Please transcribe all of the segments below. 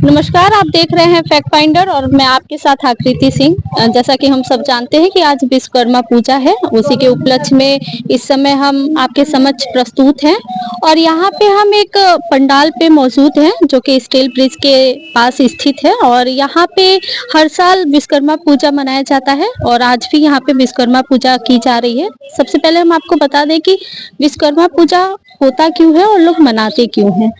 नमस्कार, आप देख रहे हैं फैक्ट फाइंडर और मैं आपके साथ आकृति सिंह। जैसा कि हम सब जानते हैं कि आज विश्वकर्मा पूजा है, उसी के उपलक्ष्य में इस समय हम आपके समक्ष प्रस्तुत हैं और यहाँ पे हम एक पंडाल पे मौजूद हैं जो कि स्टील ब्रिज के पास स्थित है और यहाँ पे हर साल विश्वकर्मा पूजा मनाया जाता है और आज भी यहाँ पे विश्वकर्मा पूजा की जा रही है। सबसे पहले हम आपको बता दें कि विश्वकर्मा पूजा होता क्यों है और लोग मनाते क्यों हैं।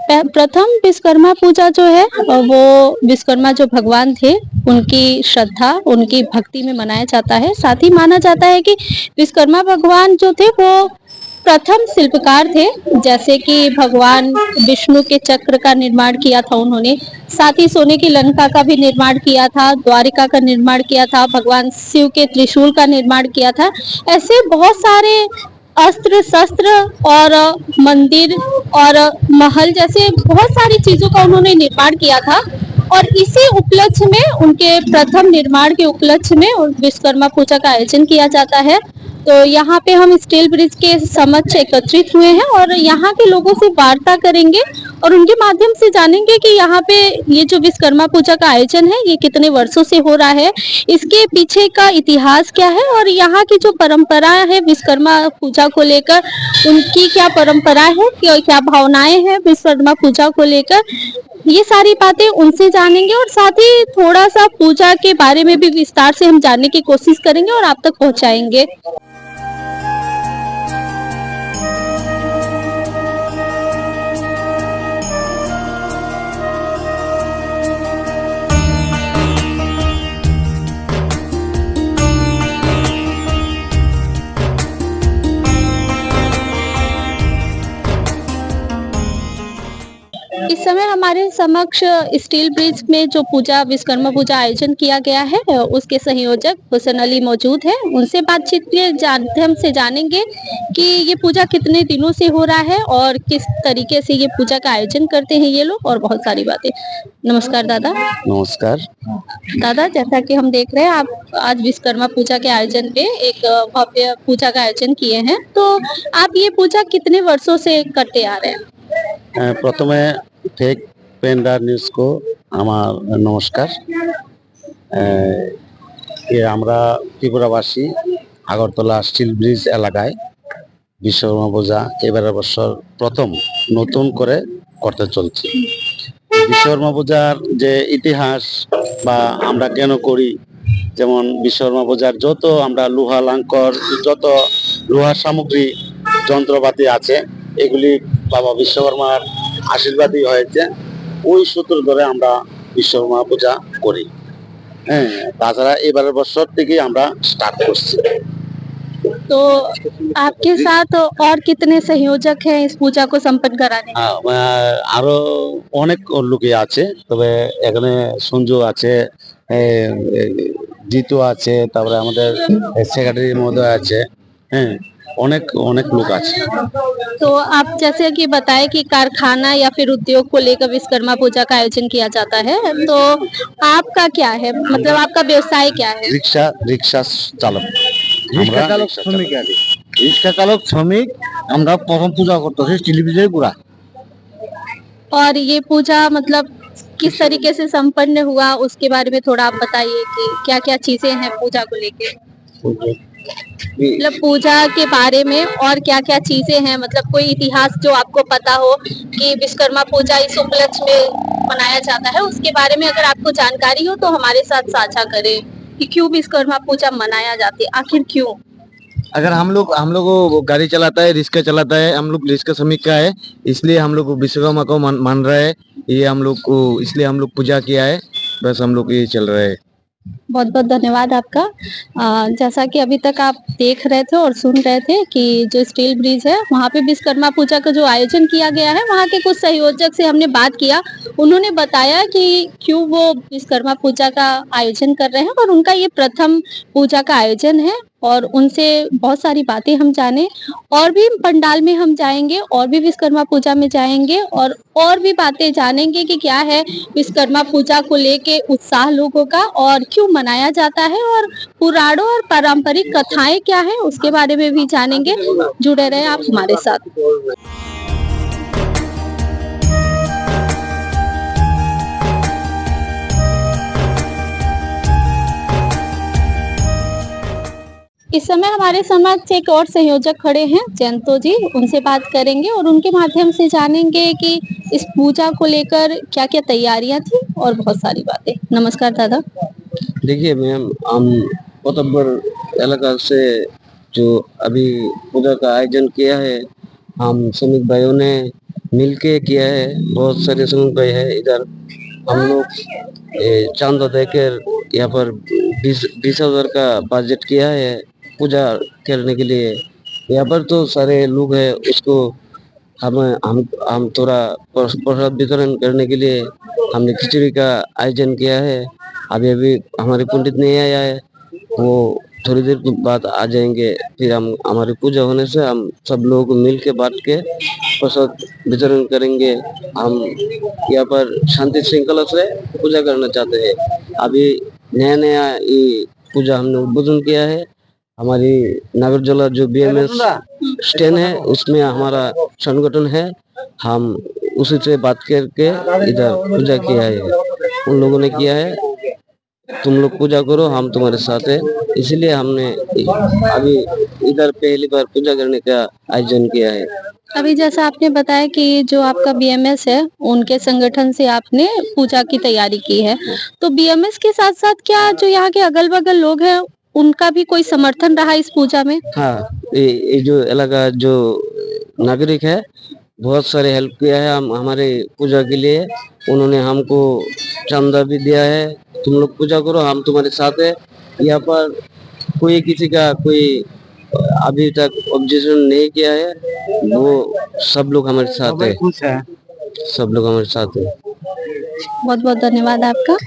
प्रथम विश्वकर्मा पूजा जो है वो विश्वकर्मा जो भगवान थे उनकी श्रद्धा उनकी भक्ति में मनाया जाता है। साथ ही माना जाता है कि विश्वकर्मा भगवान जो थे वो प्रथम शिल्पकार थे। जैसे कि भगवान विष्णु के चक्र का निर्माण किया था उन्होंने, साथ ही सोने की लंका का भी निर्माण किया था, द्वारिका का निर्माण किया था, भगवान शिव के त्रिशूल का निर्माण किया था। ऐसे बहुत सारे अस्त्र शस्त्र और मंदिर और महल जैसे बहुत सारी चीजों का उन्होंने निर्माण किया था और इसी उपलक्ष्य में उनके प्रथम निर्माण के उपलक्ष्य में विश्वकर्मा पूजा का आयोजन किया जाता है। तो यहाँ पे हम स्टील ब्रिज के समक्ष एकत्रित हुए हैं और यहाँ के लोगों से वार्ता करेंगे और उनके माध्यम से जानेंगे कि यहाँ पे ये जो विश्वकर्मा पूजा का आयोजन है ये कितने वर्षों से हो रहा है, इसके पीछे का इतिहास क्या है और यहाँ की जो परंपरा है विश्वकर्मा पूजा को लेकर उनकी क्या परंपरा है, क्या भावनाएं हैं विश्वकर्मा पूजा को लेकर, ये सारी बातें उनसे जानेंगे और साथ ही थोड़ा सा पूजा के बारे में भी विस्तार से हम जानने की कोशिश करेंगे और आप तक पहुंचाएंगे। इस समय हमारे समक्ष स्टील ब्रिज में जो पूजा विश्वकर्मा पूजा आयोजन किया गया है उसके संयोजक हुसैन अली मौजूद है। उनसे बातचीत के माध्यम से जानेंगे कि ये पूजा कितने दिनों से हो रहा है और किस तरीके से ये पूजा का आयोजन करते हैं ये लोग और बहुत सारी बातें। नमस्कार दादा। नमस्कार दादा, जैसा कि हम देख रहे हैं आप आज विश्वकर्मा पूजा के आयोजन पे एक भव्य पूजा का आयोजन किए हैं, तो आप ये पूजा कितने वर्षों से करते आ रहे हैं? प्रथमे फेक पेंडार न्यूज को हमार नमस्कार। আমরা ত্রিপুরাবাসী আগরতলা স্টিল ব্রিজ এলাকায় বিশ্বকর্মা পূজা এবারের বছর প্রথম নতুন করে করতে চলছি। বিশ্বকর্মা পূজার যে ইতিহাস বা আমরা কেন করি, যেমন বিশ্বকর্মা পূজার যত আমরা লোহা লাঙ্কর যত লোহার সামগ্রী যন্ত্রপাতি আছে এগুলি বাবা বিশ্বকর্মার আশীর্বাদই হয়েছে, ওই সূত্র ধরে আমরা বিশ্বকর্মা পূজা করি। হ্যাঁ, তাছাড়া এবারের বছর থেকে আমরা স্টার্ট করছি। तो आपके साथ और कितने संयोजक हैं इस पूजा को संपन्न कराने? আরো অনেক লোকই আছে, তবে এখানে সঞ্জু আছে, জিতু আছে, তারপরে আমাদের সেক্রেটারি মহোদয় আছে, হ্যাঁ অনেক অনেক লোক আছে। तो आप जैसे कि बताए कि कारखाना या फिर उद्योग को लेकर विश्वकर्मा पूजा का आयोजन किया जाता है, तो आपका क्या है, मतलब आपका व्यवसाय क्या है? रिक्शा रिक्शा चालक, রিক্সা চালক শ্রমিক আছে। রিক্সা চালক শ্রমিক আমরা প্রথম পূজা করতেছি স্টিল ব্রিজের গোড়া। और ये पूजा मतलब किस तरीके से संपन्न हुआ उसके बारे में थोड़ा आप बताइए कि क्या क्या चीजें हैं पूजा को लेके, मतलब पूजा के बारे में और क्या क्या चीजें हैं, मतलब कोई इतिहास जो आपको पता हो कि विश्वकर्मा पूजा इस उपलक्ष्य में मनाया जाता है उसके बारे में अगर आपको जानकारी हो तो हमारे साथ साझा करें कि क्यों विश्वकर्मा पूजा मनाया जाती है, आखिर क्यों? अगर हम लोग गाड़ी चलाता है, रिक्शा चलाता है, हम लोग रिक्शा श्रमिक का है, इसलिए हम लोग विश्वकर्मा को मान रहे हैं। ये हम लोग को इसलिए हम लोग पूजा किया है, बस हम लोग ये चल रहे हैं। बहुत बहुत धन्यवाद आपका। जैसा कि अभी तक आप देख रहे थे और सुन रहे थे कि जो स्टील ब्रिज है वहाँ पे विश्वकर्मा पूजा का जो आयोजन किया गया है, वहाँ के कुछ संयोजक से हमने बात किया, उन्होंने बताया कि क्यों वो विश्वकर्मा पूजा का आयोजन कर रहे हैं और उनका ये प्रथम पूजा का आयोजन है और उनसे बहुत सारी बातें हम जाने और भी पंडाल में हम जाएंगे और भी विश्वकर्मा पूजा में जाएंगे और भी बातें जानेंगे कि क्या है विश्वकर्मा पूजा को लेके उत्साह लोगों का और क्यों मनाया जाता है और पुराणों और पारंपरिक कथाएं क्या है उसके बारे में भी जानेंगे। जुड़े रहे आप हमारे साथ। इस समय हमारे समाज से एक और संयोजक खड़े हैं जयंतो जी, उनसे बात करेंगे और उनके माध्यम से जानेंगे कि इस पूजा को लेकर क्या क्या तैयारियां थी और बहुत सारी बातें। नमस्कार दादा। देखिए मैम, हम कोतबर इलाका से जो अभी पूजा का आयोजन किया है, हम श्रमिक भाइयों ने मिलके किया है। बहुत सारे श्रमिक भाई है इधर। हम लोग चांदा देकर यहाँ पर 20,000 का बजट किया है पूजा करने के लिए। यहाँ पर तो सारे लोग हैं, उसको हम थोड़ा प्रसाद वितरण करने के लिए हमने खिचड़ी का आयोजन किया है। अभी अभी हमारे पंडित नहीं आया है, वो थोड़ी देर बाद आ जाएंगे। फिर हम हमारी पूजा होने से हम सब लोग मिल के बांट के प्रसाद वितरण करेंगे। हम यहाँ पर शांति श्रृंखला से पूजा करना चाहते हैं। अभी नया नया ये पूजा हमने उद्बोधन किया है। हमारी नागरजोला जो BMS स्टैंड है, उसमें हमारा संगठन है। हम उसी से बात करके इधर पूजा किया है। उन लोगों ने किया है, तुम लोग पूजा करो, हम तुम्हारे साथ है। इसलिए हमने अभी इधर पहली बार पूजा करने का आयोजन किया है। अभी जैसा आपने बताया कि जो आपका BMS है, उनके संगठन से आपने पूजा की तैयारी की है, तो BMS के साथ साथ क्या जो यहाँ के अगल बगल लोग हैं उनका भी कोई समर्थन रहा इस पूजा में? हाँ, ये जो इलाका जो नागरिक है, बहुत सारे हेल्प किया है हम हमारे पूजा के लिए। उन्होंने हमको चंदा भी दिया है, तुम लोग पूजा करो, हम तुम्हारे साथ है। यहाँ पर कोई किसी का कोई अभी तक ऑब्जेक्शन नहीं किया है। वो सब लोग हमारे साथ है, सब लोग हमारे साथ है। बहुत बहुत धन्यवाद आपका।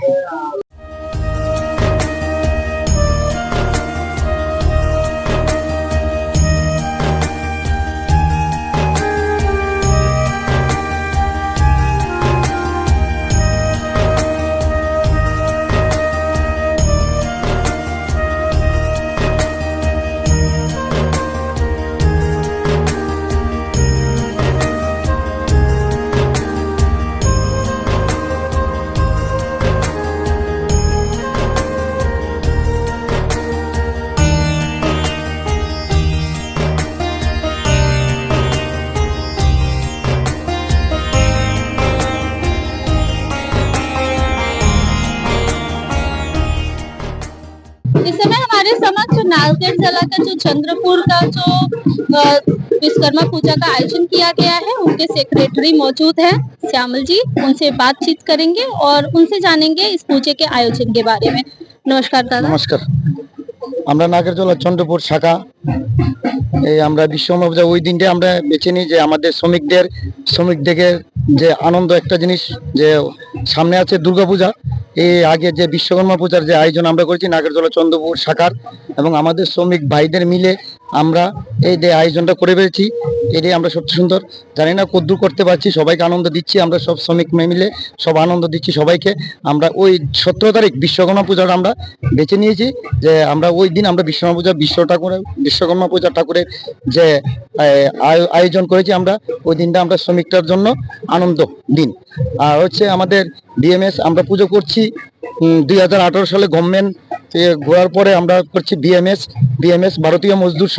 इस समय हमारे समक्ष नागरजोला का जो चंद्रपुर का जो विश्वकर्मा पूजा का आयोजन किया गया है, उनके सेक्रेटरी मौजूद हैं श्यामल जी। उनसे बातचीत करेंगे और उनसे जानेंगे इस पूजे के आयोजन के बारे में। नमस्कार दादा। नमस्कार। আমরা নাগরজোলা চন্দ্রপুর শাখা এই আমরা বিশ্বকর্মা পূজা ওই দিনটা আমরা বেছে নিই যে আমাদের শ্রমিকদের যে আনন্দ একটা জিনিস যে সামনে আছে দুর্গাপূজা। এই আগে যে বিশ্বকর্মা পূজার যে আয়োজন আমরা করেছি নাগরজোলা চন্দ্রপুর শাখার এবং আমাদের শ্রমিক ভাইদের মিলে আমরা এই যে আয়োজনটা করে পেরেছি, এটাই আমরা সবচেয়ে সুন্দর। জানি না কদ্দূর করতে পারছি, সবাইকে আনন্দ দিচ্ছি। আমরা সব শ্রমিক মিলে সব আনন্দ দিচ্ছি সবাইকে। আমরা ওই 17 তারিখ বিশ্বকর্মা পূজাটা আমরা বেছে নিয়েছি যে আমরা ওই দিন আমরা বিশ্বকর্মা পূজা ঠাকুরের যে আয়োজন করেছি, আমরা ওই দিনটা আমরা শ্রমিকটার জন্য আনন্দ দিন। আর হচ্ছে আমাদের BMS আমরা পুজো করছি 2018 সালে গভর্নমেন্ট ঘোরার পরে আমরা করছি BMS ভারতীয় মজদুর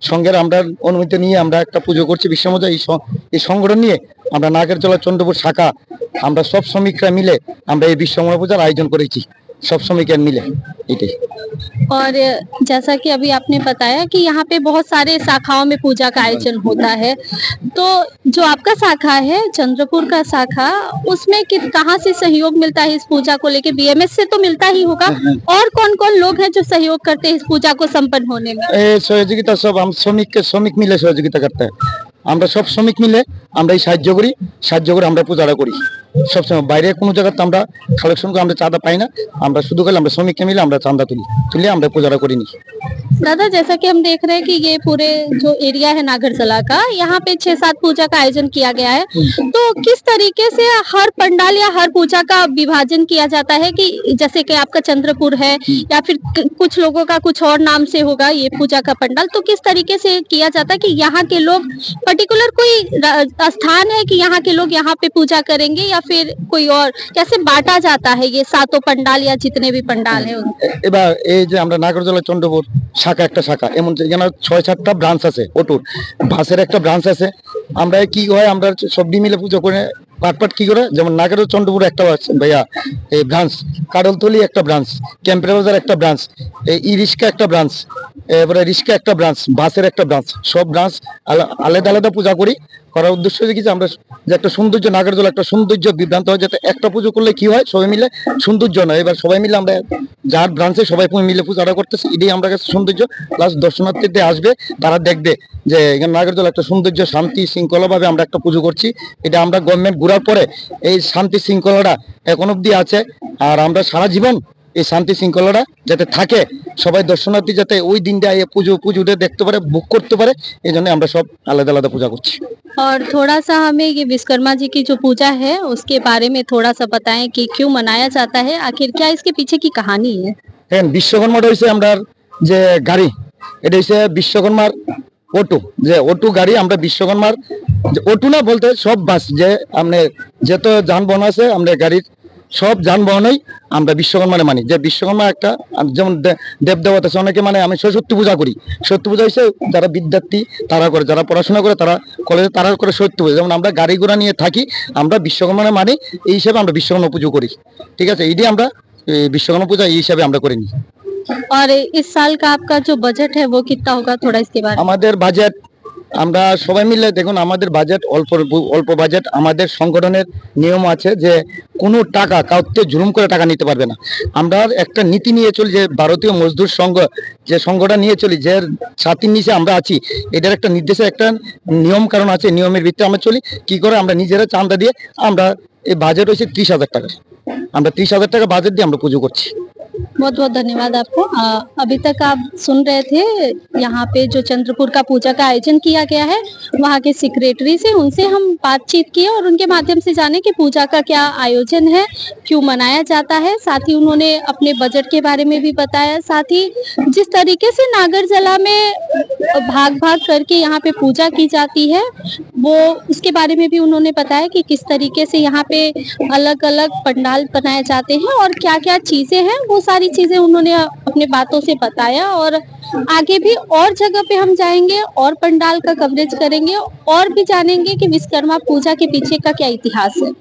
সংঘের আমরা অনুমতি নিয়ে আমরা একটা পুজো করছি বিশ্বকর্মা। এই সংগঠন নিয়ে আমরা নাগরজোলা চন্দ্রপুর শাখা আমরা সব শ্রমিকরা মিলে আমরা এই বিশ্বকর্মা পূজার আয়োজন করেছি, सब श्रमिक मिले। और जैसा कि अभी आपने बताया कि यहाँ पे बहुत सारे शाखाओं में पूजा का आयोजन होता है, तो जो आपका शाखा है चंद्रपुर का शाखा, उसमें कहाँ से सहयोग मिलता है इस पूजा को लेके? BMS से तो मिलता ही होगा, और कौन कौन लोग हैं जो सहयोग करते हैं इस पूजा को संपन्न होने में? सहयोगिता सब हम श्रमिक मिले सहयोगिता करते हैं। আমরা সব শ্রমিক মিলে আমরা এই সাহায্য করি আমরা পূজাটা করি সবসময়। বাইরে কোনো জায়গাতে আমরা কালেকশন করে আমরা চাঁদা পাই না, আমরা শুধু করে আমরা শ্রমিককে মিলে আমরা চাঁদা তুলে আমরা পূজাটা করি নি। दादा, जैसा कि हम देख रहे हैं कि ये पूरे जो एरिया है नागरजोला का, यहाँ पे 6-7 पूजा का आयोजन किया गया है, तो किस तरीके से हर पंडाल या हर पूजा का विभाजन किया जाता है कि जैसे कि आपका चंद्रपुर है या फिर कुछ लोगों का कुछ और नाम से होगा ये पूजा का पंडाल, तो किस तरीके से किया जाता है कि यहाँ के लोग पर्टिकुलर कोई स्थान है कि यहाँ के लोग यहाँ पे पूजा करेंगे, या फिर कोई और, कैसे बांटा जाता है ये सातों पंडाल या जितने भी पंडाल है उनको? এবার এই যে আমরা নাগরজোলা চন্দ্রপুর শাখা একটা শাখা এমন এখানে 6-7টা ব্রাঞ্চ আছে, অটুর বাসের একটা ব্রাঞ্চ আছে। আমরা কি হয় আমরা সবই মিলে পুজো করে পাটপাট কি করে, যেমন নাগরজোলা চন্দ্রপুর একটা আছে ভাইয়া এই ব্রাঞ্চ, কাডলতলি একটা ব্রাঞ্চ, ক্যাম্পের বাজার একটা ব্রাঞ্চ, এই ই রিক্সা একটা ব্রাঞ্চ, এবারে রিক্সা একটা ব্রাঞ্চ, বাসের একটা ব্রাঞ্চ, সব ব্রাঞ্চ আলাদা আলাদা পূজা করি। করার উদ্দেশ্য হচ্ছে কি যে আমরা যে একটা সৌন্দর্য, নাগরদোলা একটা সৌন্দর্য বিভ্রান্ত হয়, যাতে একটা পুজো করলে কি হয় সবাই মিলে সৌন্দর্য নয়, এবার সবাই মিলে আমরা যার ব্রাঞ্চে সবাই মিলে পূজাটা করতেছি, এটাই আমরা কাছে সৌন্দর্য। প্লাস দর্শনার্থীদের আসবে, তারা দেখবে যে এখানে নাগরদোলা একটা সৌন্দর্য, শান্তি শৃঙ্খলা ভাবে আমরা একটা পুজো করছি। এটা আমরা গভর্নমেন্ট ঘুরার পরে এই শান্তি শৃঙ্খলাটা এখন অব্দি আছে, আর আমরা সারা জীবন এই শান্তি শৃঙ্খলাটা যাতে থাকে, সবাই দর্শনার্থী যাতে ওই দিনটা এই পুজোটা দেখতে পারে, বুক করতে পারে, এই জন্য আমরা সব আলাদা আলাদা পূজা করছি। और थोड़ा सा हमें ये विश्वकर्मा जी की जो पूजा है उसके बारे में थोड़ा सा बताएं कि क्यों मनाया जाता है, आखिर क्या इसके पीछे की कहानी है? হ্যাঁ, বিশ্বকর্মাটা হচ্ছে আমরা যে গাড়ি, এটা হচ্ছে বিশ্বকর্মার অটো, যে অটো গাড়ি আমরা বিশ্বকর্মার যে অটো না বলতে সব বাস যে আপনি যত যানবাহন আছে আমরা গাড়ির সব যানবাহনই আমরা বিশ্বকর্মারে মানি। যে বিশ্বকর্মা একটা যেমন দেব দেবতা আছে, অনেকে মানে আমি সরস্বতী পূজা করি। সরস্বতী পূজা হচ্ছে যারা বিদ্যার্থী তারা করে, যারা পড়াশোনা করে তারা কলেজে তারা করে সরস্বতী পূজা। যেমন আমরা গাড়ি ঘোড়া নিয়ে থাকি, আমরা বিশ্বকর্মারে মানি, এই হিসাবে আমরা বিশ্বকর্মা পুজো করি। ঠিক আছে, এইটাই আমরা বিশ্বকর্মা পূজা এই হিসাবে আমরা করে নিই। और इस साल का आपका जो बजट है वो कितना होगा, थोड़ा इसके बारे में? আমাদের বাজেট আমরা সবাই মিলে দেখুন, আমাদের বাজেট অল্প বাজেট। আমাদের সংগঠনের নিয়ম আছে যে কোনো টাকা কাউকে জুলুম করে টাকা নিতে পারবে না। আমরা একটা নীতি নিয়ে চলি, যে ভারতীয় মজদুর সংঘ যে সংগঠন নিয়ে চলি, যে ছাতির নিচে আমরা আছি, এটার একটা নির্দেশে একটা নিয়ম কারণ আছে, নিয়মের ভিত্তিতে আমরা চলি। কি করে আমরা নিজেরা চাঁদা দিয়ে আমরা এই বাজেট হচ্ছে 30,000 টাকা, আমরা 30,000 টাকা বাজেট দিয়ে আমরা পুজো করছি। बहुत बहुत धन्यवाद आपको। अभी तक आप सुन रहे थे यहाँ पे जो चंद्रपुर का पूजा का आयोजन किया गया है, वहाँ के सेक्रेटरी से उनसे हम बातचीत किए और उनके माध्यम से जाने कि पूजा का क्या आयोजन है, क्यों मनाया जाता है। साथ ही उन्होंने अपने बजट के बारे में भी बताया, साथ ही जिस तरीके से नागरजला में भाग भाग करके यहाँ पे पूजा की जाती है वो उसके बारे में भी उन्होंने बताया कि किस तरीके से यहाँ पे अलग अलग पंडाल बनाए जाते हैं और क्या क्या चीजें हैं, वो सारी चीजें उन्होंने अपने बातों से बताया। और आगे भी और जगह पे हम जाएंगे और पंडाल का कवरेज करेंगे और भी जानेंगे कि विश्वकर्मा पूजा के पीछे का क्या इतिहास है।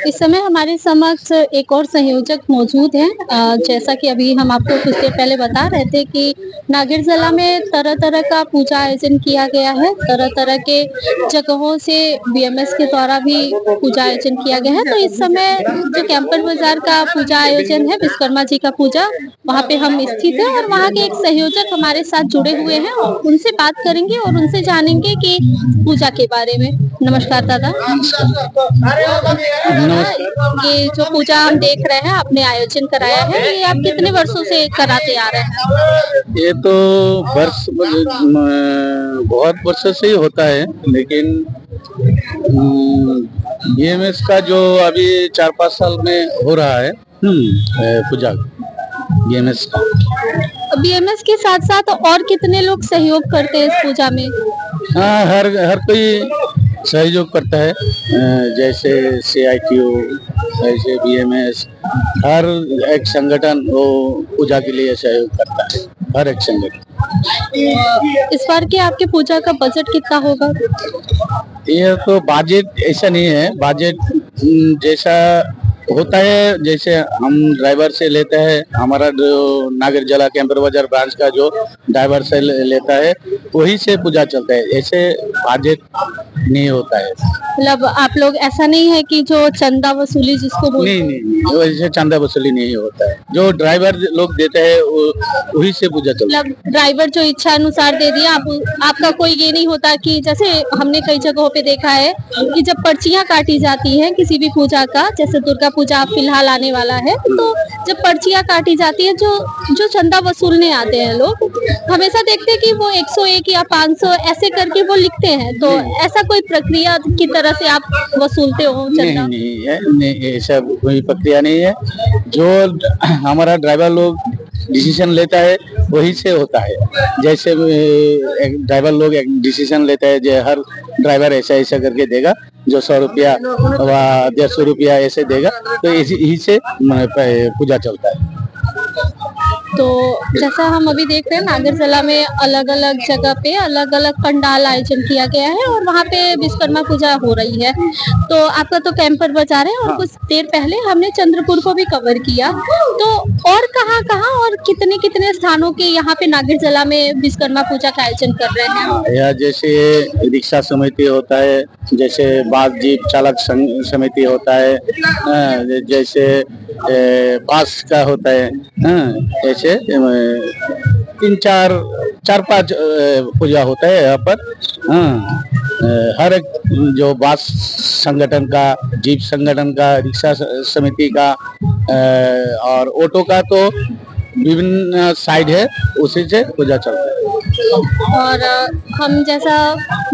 इस समय हमारे समक्ष एक और संयोजक मौजूद हैं। जैसा कि अभी हम आपको कुछ देर पहले बता रहे थे कि नागरजला में तरह तरह का पूजा आयोजन किया गया है, तरह तरह के जगहों से बीएमएस के द्वारा भी पूजा आयोजन किया गया है। तो इस समय जो कैंपर बाजार का पूजा आयोजन है, विश्वकर्मा जी का पूजा, वहाँ पे हम स्थित है और वहाँ के एक संयोजक हमारे साथ जुड़े हुए हैं और उनसे बात करेंगे और उनसे जानेंगे कि पूजा के बारे में। नमस्कार दादा। ये जो पूजा हम देख रहे हैं आपने आयोजन कराया है, ये आप कितने वर्षों से कराते आ रहे हैं? ये तो बहुत वर्षों से ही होता है, लेकिन बीएमएस का जो अभी 4-5 साल में हो रहा है पूजा बीएमएस का। बीएमएस के साथ साथ और कितने लोग सहयोग करते हैं इस पूजा में? हाँ, हर कोई सहयोग करता है, जैसे CITO, ऐसे बीएमएस, हर एक संगठन वो पूजा के लिए सहयोग करता है, हर एक संगठन। इस बार के आपके पूजा का बजट कितना होगा? ये तो बजट ऐसा नहीं है, बजट जैसा होता है, जैसे हम ड्राइवर से लेते हैं, हमारा जो नागरजला कैंपर बाजार ब्रांच का जो ड्राइवर से लेता है वही से पूजा चलता है। ऐसे बजट नहीं होता है। मतलब आप लोग ऐसा नहीं है कि जो चंदा वसूली जिसको बोलते नहीं नहीं नहीं, वैसे चंदा वसूली नहीं होता है। जो ड्राइवर लोग देते हैं वही से पूजा चलता है। मतलब ड्राइवर जो इच्छा अनुसार दे दिया, आपका कोई ये नहीं होता कि जैसे हमने कई जगहों पे देखा है कि जब पर्चियां काटी जाती हैं किसी भी पूजा का, जैसे दुर्गा पूजा फिलहाल आने वाला है, तो जब पर्चियां काटी जाती है जो चंदा वसूलने आते हैं लोग, हमेशा देखते हैं कि वो 101 या 500 ऐसे करके वो लिखते हैं। तो ऐसा कोई प्रक्रिया की तरह से आप वसूलते हो चंदा? नहीं है, नहीं ऐसा कोई प्रक्रिया नहीं है। जो हमारा ड्राइवर लोग डिसीजन लेता है वही से होता है। जैसे एक ड्राइवर लोग एक डिसीजन लेता है, जो हर ड्राइवर ऐसा ऐसा करके देगा, जो 100 रुपया व 150 रुपया ऐसे देगा, तो इसी से पूजा चलता है। तो जैसा हम अभी देख रहे हैं नागरजला में अलग अलग जगह पे अलग अलग पंडाल आयोजन किया गया है और वहाँ पे विश्वकर्मा पूजा हो रही है। तो आपका तो कैंपर बाजार है और कुछ देर पहले हमने चंद्रपुर को भी कवर किया। तो और कहाँ और कितने कितने स्थानों के यहाँ पे नागरजला में विश्वकर्मा पूजा का आयोजन कर रहे हैं? या जैसे रिक्शा समिति होता है, जैसे बास जीप चालक समिति होता है, जैसे बास का होता है, ऐसे 4-5 पूजा होता है यहाँ पर। हर एक जो बास संगठन का, जीप संगठन का, रिक्शा समिति का और ऑटो का तो विभिन्न साइड है, उसी से पूजा चलता है। और हम जैसा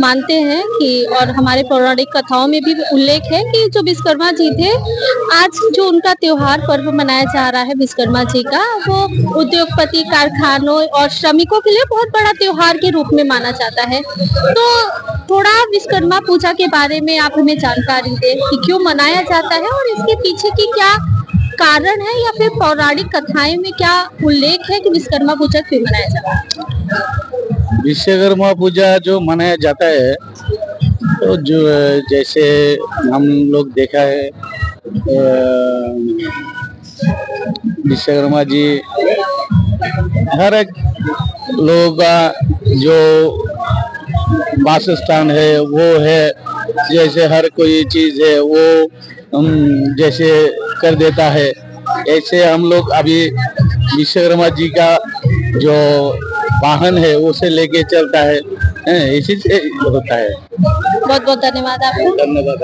मानते हैं कि और हमारे पौराणिक कथाओं में भी उल्लेख है कि जो विश्वकर्मा जी थे, आज जो उनका त्योहार पर्व मनाया जा रहा है विश्वकर्मा जी का, वो उद्योगपति, कारखानों और श्रमिकों के लिए बहुत बड़ा त्योहार के रूप में माना जाता है। तो थोड़ा विश्वकर्मा पूजा के बारे में आप हमें जानकारी दें कि क्यों मनाया जाता है और इसके पीछे की क्या कारण है, या फिर पौराणिक कथाएं में क्या उल्लेख है कि विश्वकर्मा पूजा क्यों मनाया जाता है? विश्वकर्मा पूजा जो मनाया जाता है, तो जो जैसे हम लोग देखा है, विश्वकर्मा जी हर एक लोगों का जो वास स्थान है वो है, जैसे हर कोई चीज है वो जैसे कर देता है। ऐसे हम लोग अभी विश्वकर्मा जी का जो वाहन है उसे लेके चलता है, इसी से होता है। बहुत बहुत धन्यवाद आपको। धन्यवाद।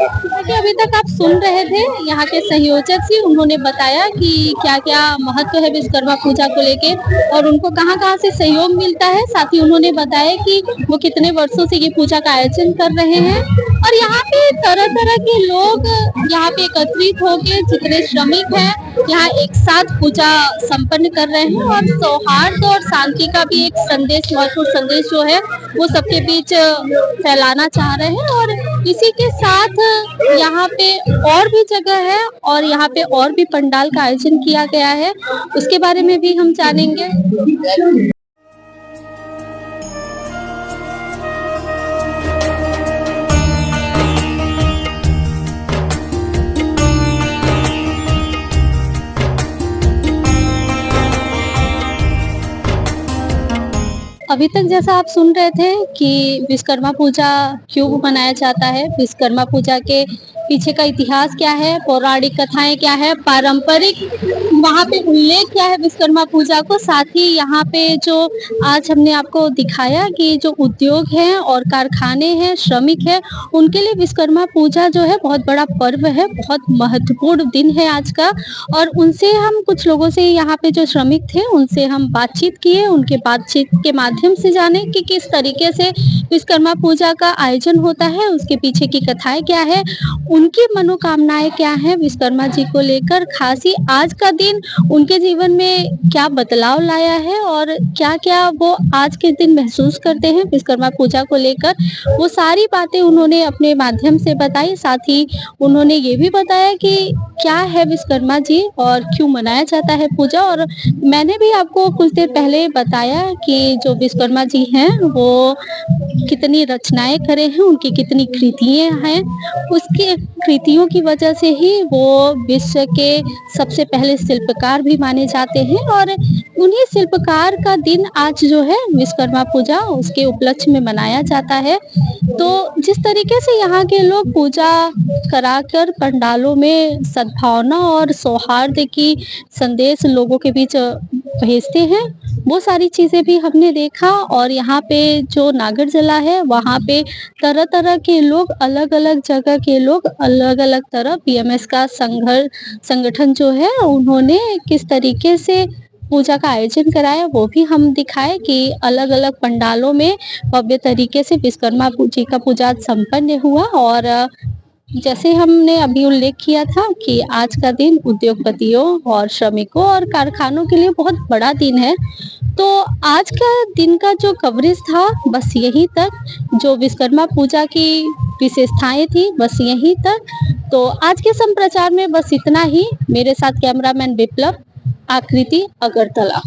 अभी तक आप सुन रहे थे यहाँ के संयोजक जी, उन्होंने बताया कि क्या क्या महत्व है विश्वकर्मा पूजा को लेके और उनको कहाँ से सहयोग मिलता है। साथ ही उन्होंने बताया कि वो कितने वर्षों से ये पूजा का आयोजन कर रहे हैं और यहाँ पे तरह तरह के लोग यहाँ पे एकत्रित होके, जितने श्रमिक हैं यहाँ एक साथ पूजा संपन्न कर रहे हैं और सौहार्द और शांति का भी एक संदेश, महत्वपूर्ण संदेश जो है वो सबके बीच फैलाना चाह रहे हैं। और इसी के साथ यहाँ पे और भी जगह है और यहाँ पे और भी पंडाल का आयोजन किया गया है, उसके बारे में भी हम जानेंगे। अभी तक जैसा आप सुन रहे थे कि विश्वकर्मा पूजा क्यों मनाया जाता है, विश्वकर्मा पूजा के पीछे का इतिहास क्या है, पौराणिक कथाएं क्या है, पारंपरिक वहाँ पे उल्लेख क्या है विश्वकर्मा पूजा को। साथ ही यहाँ पे जो आज हमने आपको दिखाया कि जो उद्योग हैं और कारखाने हैं, श्रमिक हैं, उनके लिए विश्वकर्मा पूजा जो है बहुत बड़ा पर्व है, बहुत महत्वपूर्ण दिन है आज का। और उनसे हम कुछ लोगों से यहाँ पे जो श्रमिक थे उनसे हम बातचीत किए, उनके बातचीत के माध्यम से जाने कि किस तरीके से विश्वकर्मा पूजा का आयोजन होता है, उसके पीछे की कथाएं क्या है, उनकी मनोकामनाएं क्या हैं विश्वकर्मा जी को लेकर, खास ही आज का दिन उनके जीवन में क्या बदलाव लाया है और क्या क्या वो आज के दिन महसूस करते हैं विश्वकर्मा पूजा को लेकर। वो सारी बातें उन्होंने अपने माध्यम से बताई। साथ ही उन्होंने ये भी बताया कि क्या है विश्वकर्मा जी और क्यों मनाया जाता है पूजा। और मैंने भी आपको कुछ देर पहले बताया कि जो विश्वकर्मा जी हैं वो कितनी रचनाएं करे हैं, उनकी कितनी कृतियां हैं, उसके कृतियों की वजह से ही वो विश्व के सबसे पहले शिल्पकार भी माने जाते हैं और उन्हीं शिल्पकार का दिन आज जो है विश्वकर्मा पूजा उसके उपलक्ष्य में मनाया जाता है। तो जिस तरीके से यहाँ के लोग पूजा कराकर पंडालों में सद्भावना और सौहार्द की संदेश लोगों के बीच भेजते हैं, वो सारी चीज़ें भी हमने देखा। और यहाँ पे जो नागरजला है वहाँ पे तरह-तरह के लोग, अलग-अलग जगह के लोग अलग-अलग तरह बीएमएस का संगठन जो है उन्होंने किस तरीके से पूजा का आयोजन कराया वो भी हम दिखाए कि अलग-अलग पंडालों में भव्य तरीके से विश्वकर्मा जी का पूजा संपन्न हुआ। और जैसे हमने अभी उल्लेख किया था कि आज का दिन उद्योगपतियों और श्रमिकों और कारखानों के लिए बहुत बड़ा दिन है। तो आज का दिन का जो कवरेज था बस यहीं तक, जो विश्वकर्मा पूजा की विशेषताएं थी बस यहीं तक। तो आज के संप्रचार में बस इतना ही। मेरे साथ कैमरामैन विप्लव, आकृति, अगरतला।